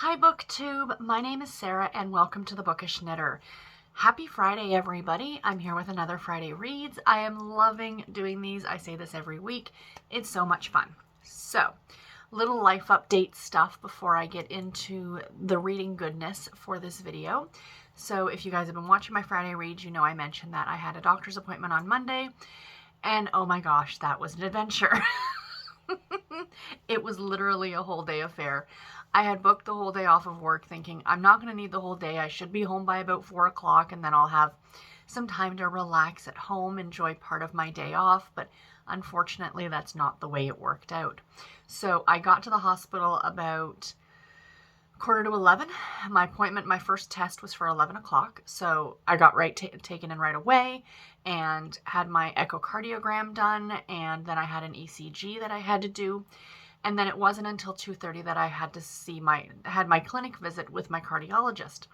Hi BookTube, my name is Sarah and welcome to the Bookish Knitter. Happy Friday everybody. I'm here with another Friday Reads. I am loving doing these. I say this every week. It's so much fun. So, little life update stuff before I get into the reading goodness for this video. So if you guys have been watching my Friday Reads, you know I mentioned that I had a doctor's appointment on Monday and oh my gosh, that was an adventure. It was literally a whole day affair. I had booked the whole day off of work thinking I'm not going to need the whole day. I should be home by about 4 o'clock and then I'll have some time to relax at home, enjoy part of my day off. But unfortunately, that's not the way it worked out. So I got to the hospital about 10:45. My appointment, my first test was for 11 o'clock. So I got taken in right away and had my echocardiogram done. And then I had an ECG that I had to do. And then it wasn't until 2:30 that I had to had my clinic visit with my cardiologist.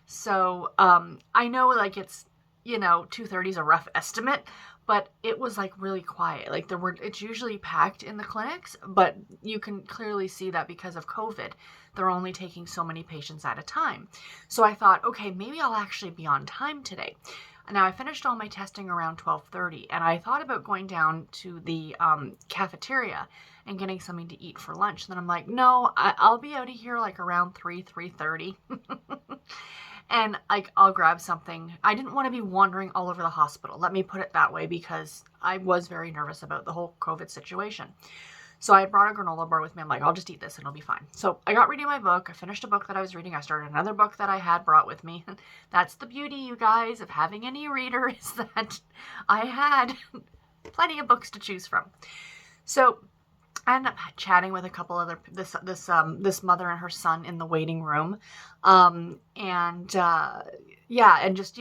So I know like it's, 2:30 is a rough estimate, but it was like really quiet. Like it's usually packed in the clinics, but you can clearly see that because of COVID, they're only taking so many patients at a time. So I thought, okay, maybe I'll actually be on time today. Now I finished all my testing around 12:30 and I thought about going down to the cafeteria and getting something to eat for lunch. And then I'm like, no, I'll be out of here like around 3:30. And I'll grab something. I didn't want to be wandering all over the hospital. Let me put it that way because I was very nervous about the whole COVID situation. So I brought a granola bar with me. I'm like, I'll just eat this and it'll be fine. So I got reading my book. I finished a book that I was reading. I started another book that I had brought with me. That's the beauty, you guys, of having an e-reader is that I had plenty of books to choose from. So I ended up chatting with a couple other this mother and her son in the waiting room, and just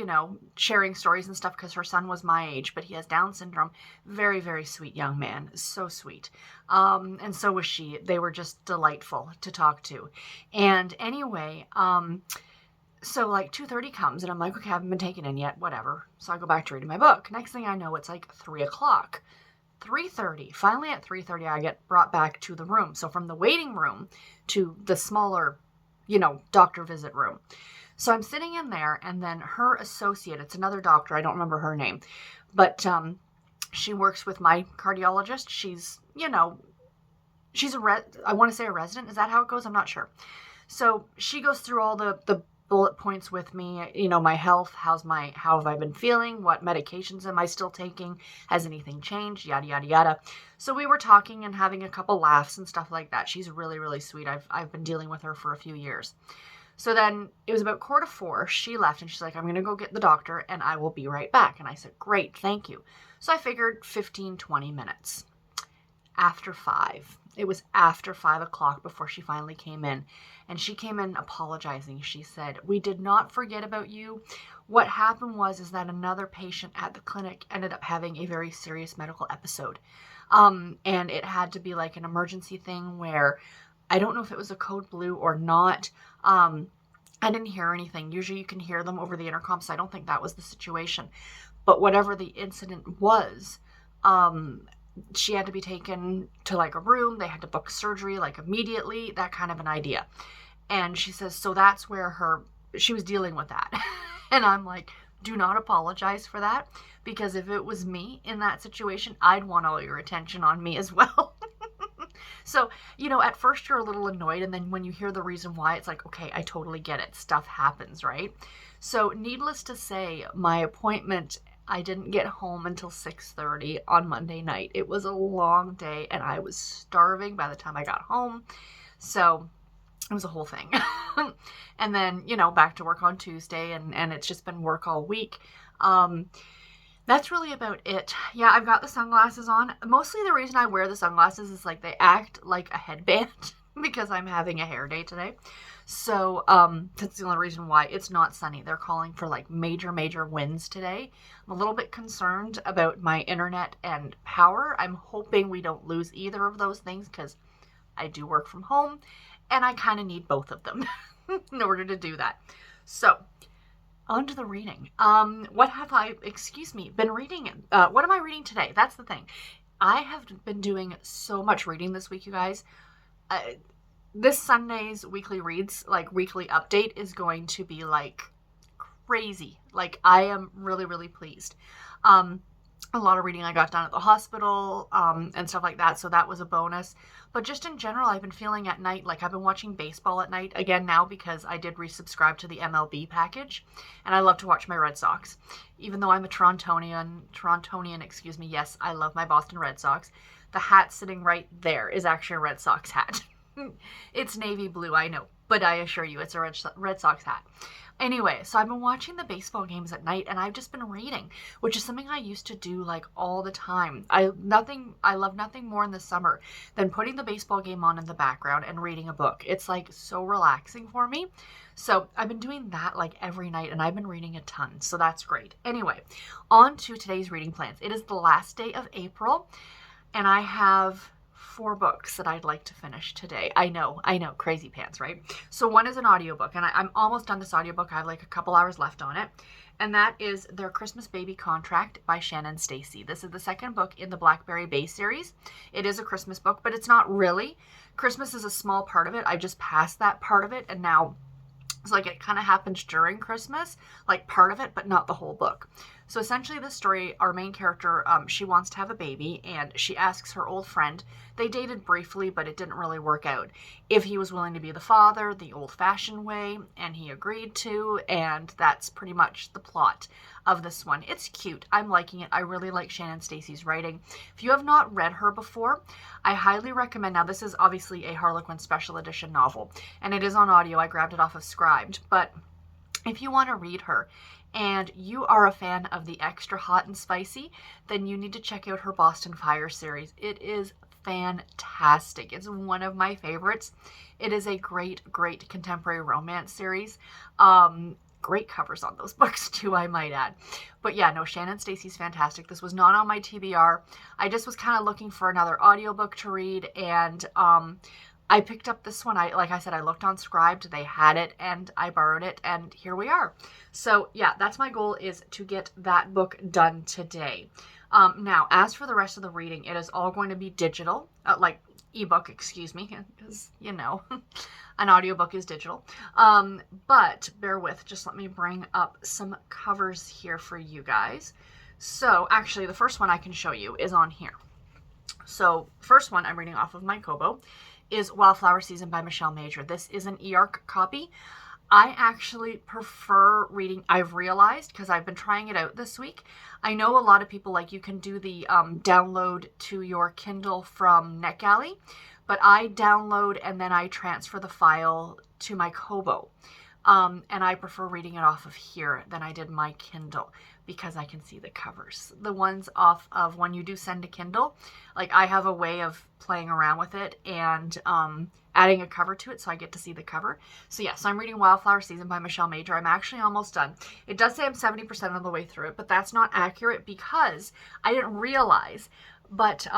sharing stories and stuff because her son was my age, but he has Down syndrome. Very, very sweet young man, so sweet, and so was she. They were just delightful to talk to, and anyway, so like 2:30 comes and I'm like, okay, I haven't been taken in yet, whatever. So I go back to reading my book. Next thing I know, it's like 3 o'clock. 3:30. Finally at 3:30, I get brought back to the room. So from the waiting room to the smaller, doctor visit room. So I'm sitting in there and then her associate, it's another doctor, I don't remember her name, but she works with my cardiologist. She's, she's I want to say a resident. Is that how it goes? I'm not sure. So she goes through all the bullet points with me, my health, how have I been feeling, what medications am I still taking, has anything changed, yada, yada, yada. So we were talking and having a couple laughs and stuff like that. She's really, really sweet. I've been dealing with her for a few years. So then it was about 3:45. She left and she's like, I'm going to go get the doctor and I will be right back. And I said, great, thank you. So I figured 15, 20 minutes. After 5. It was after 5 o'clock before she finally came in. And she came in apologizing. She said, we did not forget about you. What happened is that another patient at the clinic ended up having a very serious medical episode. And it had to be like an emergency thing where I don't know if it was a code blue or not. I didn't hear anything. Usually you can hear them over the intercom, so I don't think that was the situation. But whatever the incident was, she had to be taken to like a room. They had to book surgery like immediately, that kind of an idea. And she says, so that's where she was dealing with that. And I'm like, do not apologize for that. Because if it was me in that situation, I'd want all your attention on me as well. So, at first you're a little annoyed. And then when you hear the reason why, it's like, okay, I totally get it. Stuff happens, right? So needless to say, my appointment, I didn't get home until 6:30 on Monday night. It was a long day and I was starving by the time I got home. So it was a whole thing. And then, back to work on Tuesday and it's just been work all week. That's really about it. Yeah, I've got the sunglasses on. Mostly the reason I wear the sunglasses is like they act like a headband because I'm having a hair day today. So that's the only reason why. It's not sunny. They're calling for like major, major winds today. I'm a little bit concerned about my internet and power. I'm hoping we don't lose either of those things because I do work from home and I kind of need both of them in order to do that. So on to the reading. What have I, been reading? What am I reading today? That's the thing. I have been doing so much reading this week, you guys. this Sunday's weekly reads, like weekly update, is going to be like crazy. Like, I am really, really pleased. A lot of reading I got done at the hospital, and stuff like that, so that was a bonus. But just in general, I've been feeling at night, like I've been watching baseball at night again now because I did resubscribe to the MLB package, and I love to watch my Red Sox. Even though I'm a Torontonian, excuse me, yes, I love my Boston Red Sox. The hat sitting right there is actually a Red Sox hat. It's navy blue, I know, but I assure you it's a Red Sox hat. Anyway, so I've been watching the baseball games at night, and I've just been reading, which is something I used to do like all the time. I love nothing more in the summer than putting the baseball game on in the background and reading a book. It's like so relaxing for me. So I've been doing that like every night, and I've been reading a ton. So that's great. Anyway, on to today's reading plans. It is the last day of April, and I have 4 books that I'd like to finish today. I know, crazy pants, right? So one is an audiobook, and I'm almost done this audiobook. I have like a couple hours left on it, and that is Their Christmas Baby Contract by Shannon Stacy. This is the second book in the Blackberry Bay series. It is a Christmas book, but it's not really. Christmas is a small part of it. I just passed that part of it, and now it's like it kind of happens during Christmas, like part of it, but not the whole book. So essentially the story, our main character, she wants to have a baby, and she asks her old friend, they dated briefly, but it didn't really work out, if he was willing to be the father the old-fashioned way, and he agreed to, and that's pretty much the plot of this one. It's cute. I'm liking it. I really like Shannon Stacy's writing. If you have not read her before, I highly recommend. Now, this is obviously a Harlequin special edition novel, and it is on audio. I grabbed it off of Scribd, but if you want to read her, and you are a fan of the extra hot and spicy, then you need to check out her Boston Fire series. It is fantastic. It's one of my favorites. It is a great, great contemporary romance series. Great covers on those books too, I might add. But yeah, no, Shannon Stacy's fantastic. This was not on my TBR. I just was kind of looking for another audiobook to read, and I picked up this one. Like I said, I looked on Scribd, they had it, and I borrowed it, and here we are. So yeah, that's my goal, is to get that book done today. Now, as for the rest of the reading, it is all going to be digital, like ebook, excuse me, because, you know, an audiobook is digital. But bear with, just let me bring up some covers here for you guys. So actually, the first one I can show you is on here. So first one I'm reading off of my Kobo is Wildflower Season by Michelle Major. This is an eARC copy. I actually prefer reading, I've realized, because I've been trying it out this week. I know a lot of people, like, you can do the download to your Kindle from NetGalley, but I download and then I transfer the file to my Kobo. And I prefer reading it off of here than I did my Kindle, because I can see the covers. The ones off of when you do send a Kindle, like, I have a way of playing around with it and adding a cover to it so I get to see the cover. So yeah, so I'm reading Wildflower Season by Michelle Major. I'm actually almost done. It does say I'm 70% of the way through it, but that's not accurate because I didn't realize, but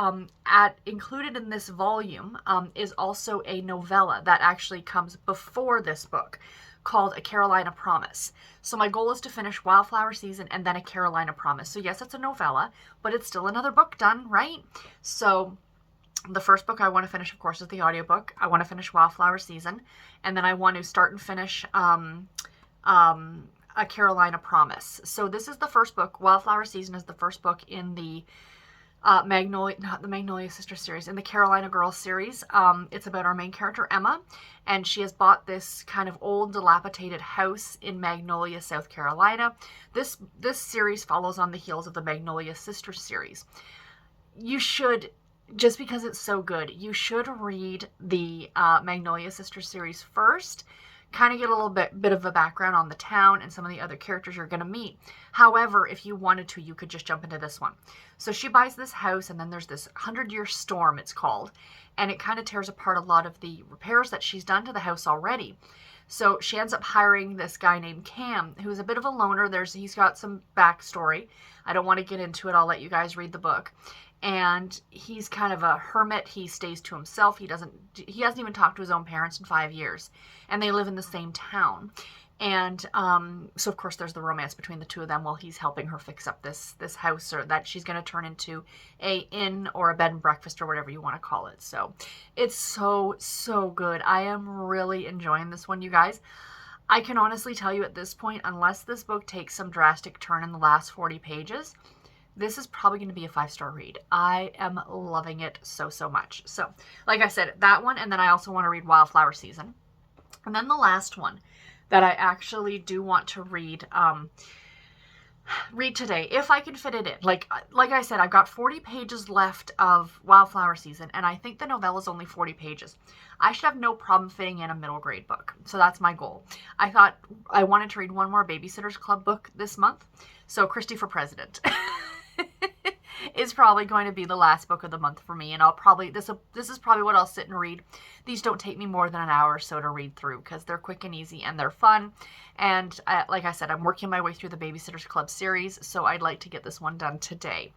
included in this volume is also a novella that actually comes before this book, called A Carolina Promise. So my goal is to finish Wildflower Season and then A Carolina Promise. So yes, it's a novella, but it's still another book done, right? So the first book I want to finish, of course, is the audiobook. I want to finish Wildflower Season, and then I want to start and finish A Carolina Promise. So this is the first book. Wildflower Season is the first book in the not the Magnolia Sister series, in the Carolina Girls series. It's about our main character, Emma, and she has bought this kind of old, dilapidated house in Magnolia, South Carolina. This series follows on the heels of the Magnolia Sister series. You should, just because it's so good, you should read the Magnolia Sister series first, kind of get a little bit of a background on the town and some of the other characters you're going to meet. However, if you wanted to, you could just jump into this one. So she buys this house, and then there's this 100-year storm, it's called, and it kind of tears apart a lot of the repairs that she's done to the house already. So she ends up hiring this guy named Cam, who's a bit of a loner. He's got some backstory. I don't want to get into it. I'll let you guys read the book. And he's kind of a hermit. He stays to himself. He hasn't even talked to his own parents in 5 years, and they live in the same town. And so of course there's the romance between the two of them while he's helping her fix up this house, or that she's going to turn into a inn or a bed and breakfast or whatever you want to call it. So it's so good. I am really enjoying this one, you guys. I can honestly tell you at this point, unless this book takes some drastic turn in the last 40 pages, this is probably going to be a 5-star read. I am loving it so much. So like I said, that one, and then I also want to read Wildflower Season. And then the last one that I actually do want to read today, if I can fit it in. Like I said, I've got 40 pages left of Wildflower Season, and I think the novella is only 40 pages. I should have no problem fitting in a middle grade book. So that's my goal. I thought I wanted to read one more Babysitter's Club book this month. So Christy for President is probably going to be the last book of the month for me, and I'll probably, this is probably what I'll sit and read. These don't take me more than an hour or so to read through because they're quick and easy and they're fun. And like I said, I'm working my way through the Babysitter's Club series, so I'd like to get this one done today.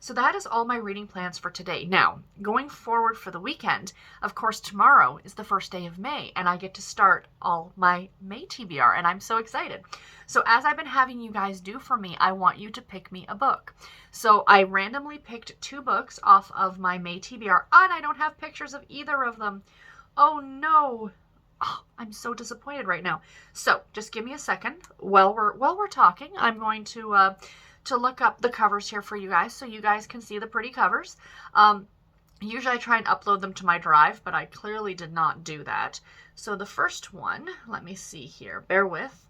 So that is all my reading plans for today. Now, going forward for the weekend, of course, tomorrow is the first day of May, and I get to start all my May TBR, and I'm so excited. So as I've been having you guys do for me, I want you to pick me a book. So I randomly picked 2 books off of my May TBR, and I don't have pictures of either of them. Oh no. Oh, I'm so disappointed right now. So just give me a second. While we're talking, I'm going to look up the covers here for you guys so you guys can see the pretty covers. Usually I try and upload them to my drive, but I clearly did not do that. So the first one, let me see here. Bear with.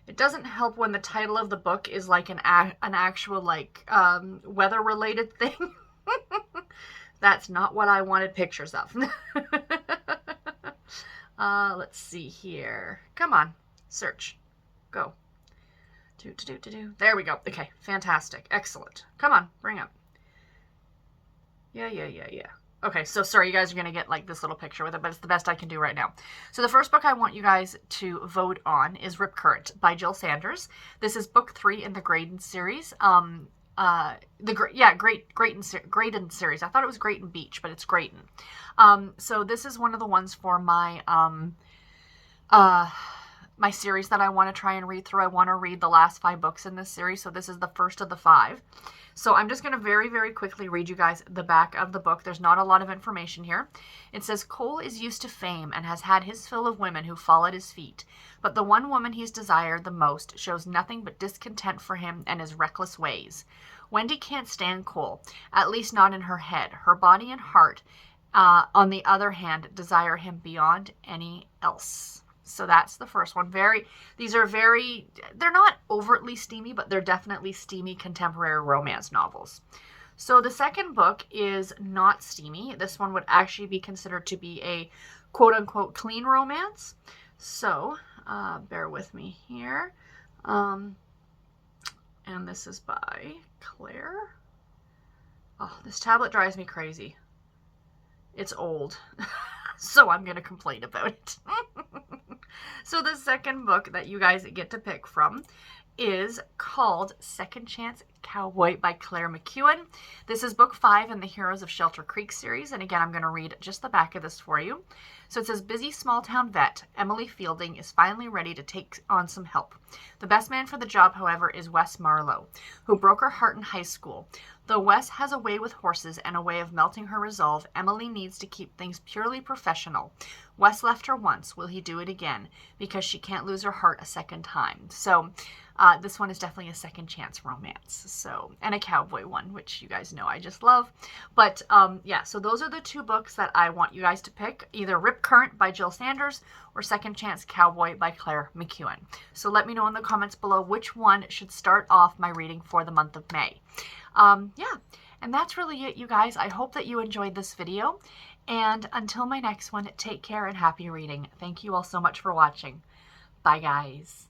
It doesn't help when the title of the book is like an actual like weather related thing. That's not what I wanted pictures of. Let's see here. Come on. Search. Go. There we go. Okay. Fantastic. Excellent. Come on. Bring up. Yeah. Okay. So sorry, you guys are going to get like this little picture with it, but it's the best I can do right now. So the first book I want you guys to vote on is Rip Current by Jill Sanders. This is book 3 in the Graydon series. Graydon series. I thought it was Grayton Beach, but it's Graydon. So this is one of the ones for my my series that I want to try and read through. I want to read the last 5 books in this series, so this is the first of the 5. So I'm just going to very quickly read you guys the back of the book. There's not a lot of information here. It says, Cole is used to fame and has had his fill of women who fall at his feet, but the one woman he's desired the most shows nothing but discontent for him and his reckless ways. Wendy can't stand Cole, at least not in her head. Her body and heart, on the other hand, desire him beyond any else. So that's the first one. They're not overtly steamy, but they're definitely steamy contemporary romance novels. So the second book is not steamy. This one would actually be considered to be a quote-unquote clean romance. So bear with me here. And this is by Claire. Oh, this tablet drives me crazy. It's old. So I'm going to complain about it. So the second book that you guys get to pick from is called Second Chance Cowboy by Claire McEwen. This is book 5 in the Heroes of Shelter Creek series. And again, I'm going to read just the back of this for you. So it says, busy small-town vet Emily Fielding is finally ready to take on some help. The best man for the job, however, is Wes Marlowe, who broke her heart in high school. Though Wes has a way with horses and a way of melting her resolve, Emily needs to keep things purely professional. Wes left her once. Will he do it again? Because she can't lose her heart a second time. So this one is definitely a second chance romance. So, and a cowboy one, which you guys know I just love. But yeah, so those are the 2 books that I want you guys to pick. Either Rip Current by Jill Sanders or Second Chance Cowboy by Claire McEwen. So let me know in the comments below which one should start off my reading for the month of May. Yeah, and that's really it, you guys. I hope that you enjoyed this video. And until my next one, take care and happy reading. Thank you all so much for watching. Bye, guys.